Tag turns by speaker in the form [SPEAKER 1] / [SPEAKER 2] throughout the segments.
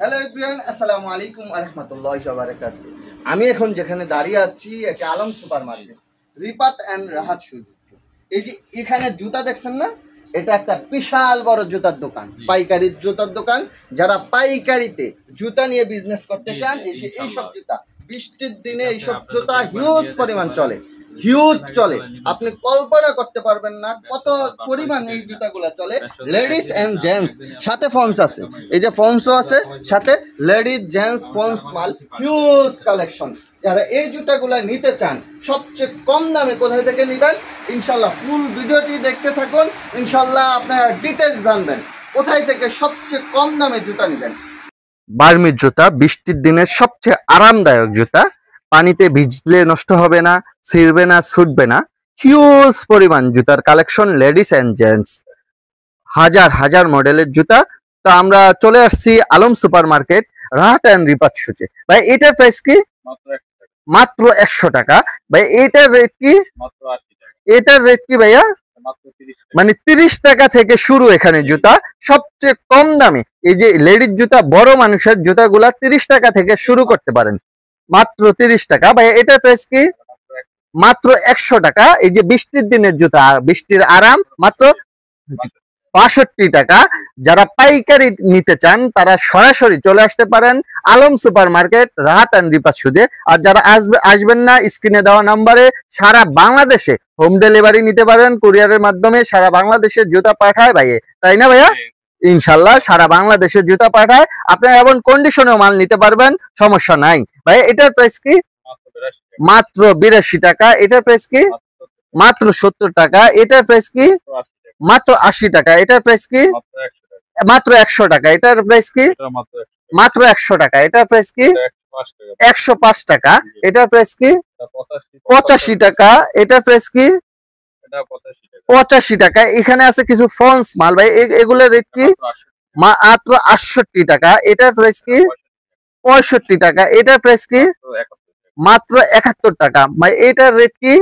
[SPEAKER 1] Hello everyone, আসসালামু আলাইকুম ওয়া রাহমাতুল্লাহি ওয়া বারাকাতুহু। আমি এখন যেখানে দাঁড়িয়ে আছি এটা Alam super market, রিপাত and Rahat shoes. এই যে এখানে জুতা দেখছেন না, এটা একটা বিশাল বড় জুতার দোকান, পাইকারির জুতার দোকান। যারা পাইকারিতে জুতা নিয়ে বিজনেস করতে চান, এইসব জুতা বৃষ্টির দিনে এইসব জুতা হিউজ পরিমাণ চলে, হিউজ চলে। আপনি কল্পনা করতে পারবেন না কত পরিমাণ এই জুতাগুলো চলে। লেডিস এন্ড জেন্টস, সাথে ফন্স আছে, এই যে ফন্সও আছে সাথে, লেডিস জেন্টস ফন্স মাল, হিউজ কালেকশন। যারা এই জুতাগুলো নিতে চান সবচেয়ে কম দামে কোথায় থেকে নেবেন, ইনশাল্লাহ ফুল ভিডিওটি দেখতে থাকুন। ইনশাল্লাহ আপনারা ডিটেলস জানবেন কোথায় থেকে সবচেয়ে কম দামে জুতা নেবেন। বার্মির জুতা বৃষ্টির দিনের সবচেয়ে আরামদায়ক জুতা, পানিতে ভিজলে নষ্ট হবে না, ছিঁড়বে না, ছুটবে না। হিউজ পরিমাণ জুতার কালেকশন, লেডিস এন্ড জেন্টস, হাজার হাজার মডেলের জুতা। তো আমরা চলে আসছি Alam supermarket, Rahat and Ripat শুজে। ভাই এটার প্রাইস কি? মাত্র 100 টাকা। ভাই এটার রেট কি? এটার রেট কি ভাইয়া? মানে 30 টাকা থেকে শুরু এখানে জুতা, সবচেয়ে কম দামে। এই যে লেডিস জুতা, বড় মানুষের জুতাগুলা 30 টাকা থেকে শুরু করতে পারেন, মাত্র 30 টাকা। ভাই এটার প্রাইস কি? মাত্র 100 টাকা। এই যে বৃষ্টির দিনের জুতা, বৃষ্টির আরাম, মাত্র 62 টাকা। যারা পাইকারি নিতে চান তারা সরাসরি চলে আসতে পারেন Alam supermarket, Rahat and Ripat শুজে। আর যারা আসবেন না, স্ক্রিনে দেওয়া নাম্বারে সারা বাংলাদেশে হোম ডেলিভারি নিতে পারেন, কুরিয়ারের মাধ্যমে সারা বাংলাদেশের জুতা পাঠায় ভাইয়ে, তাই না ভাইয়া? ইনশাল্লাহ সারা বাংলাদেশের জুতা পাঠায়, আপনারা এমন কন্ডিশনেও মাল নিতে পারবেন, সমস্যা নাই। ভাই এটার প্রাইস কি? মাত্র 82 টাকা। এটার প্রাইস কি? মাত্র 70 টাকা। এটার প্রাইস কি? মাত্র 80 টাকা। এটার প্রাইস কি? মাত্র 100 টাকা। এটার প্রাইস কি? মাত্র 100 টাকা। এটার প্রাইস কি? 105 টাকা। এটার প্রাইস কি? 85 টাকা। এটার প্রাইস কি? 85 টাকা। এখানে আছে কিছু ফন্স মাল, ভাই এগুলোর রেট কি? মাত্র 68 টাকা। এটার প্রাইস কি? 65 টাকা। এটার প্রাইস কি? মাত্র 71 টাকা। ভাই এটার রেট কি?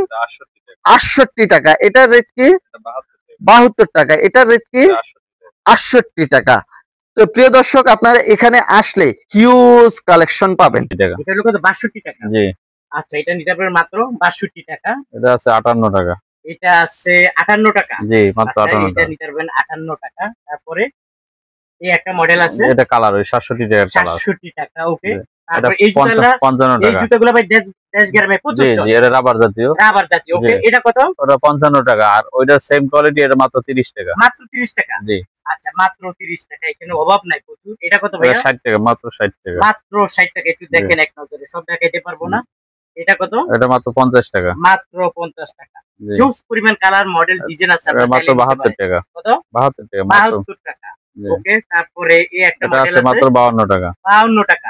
[SPEAKER 1] 68 টাকা। এটার রেট কি? 72 টাকা। এটার রেট কি? 68 টাকা। তো প্রিয় দর্শক, আপনারা এখানে আসলে হিউজ কালেকশন পাবেন।
[SPEAKER 2] এটা হলো কত? 62 টাকা। জি আচ্ছা, এটা নিতে পারবেন মাত্র 62 টাকা। এটা আছে 58 টাকা। এটা আছে 58 টাকা। জি মাত্র 58 টাকা। এটা নিতে পারবেন 58 টাকা। তারপরে এই একটা মডেল আছে, এটা কালার ওই 67 টাকা কালার। 67 টাকা। ওকে। তারপর এই জুতাগুলো 55 টাকা। এই জুতাগুলো ভাই ড্যাশ গ্রামে 75 টাকা। জি এটা রাবার জাতীয়। রাবার জাতীয়। ওকে। এটা কত? ওটা 55 টাকা। আর ওইটা সেম কোয়ালিটি, এটা মাত্র 30 টাকা। মাত্র 30 টাকা। জি আচ্ছা, মাত্র 30 টাকা। এখানে অভাব নাই, প্রচুর। এটা কত ভাই? 60 টাকা। মাত্র 60 টাকা। মাত্র 60 টাকা। একটু দেখেন এক নজরে, সব দেখাইতে পারবো না। এটা কত? এটা মাত্র 50 টাকা। মাত্র 50 টাকা। হিউজ পরিমাণ কালার, মডেল, ডিজাইন আছে। আপনারা মাত্র 72 টাকা। কত? 72 টাকা। 72 টাকা। ওকে। তারপরে এই একটা মডেল আছে মাত্র 52 টাকা। 52 টাকা।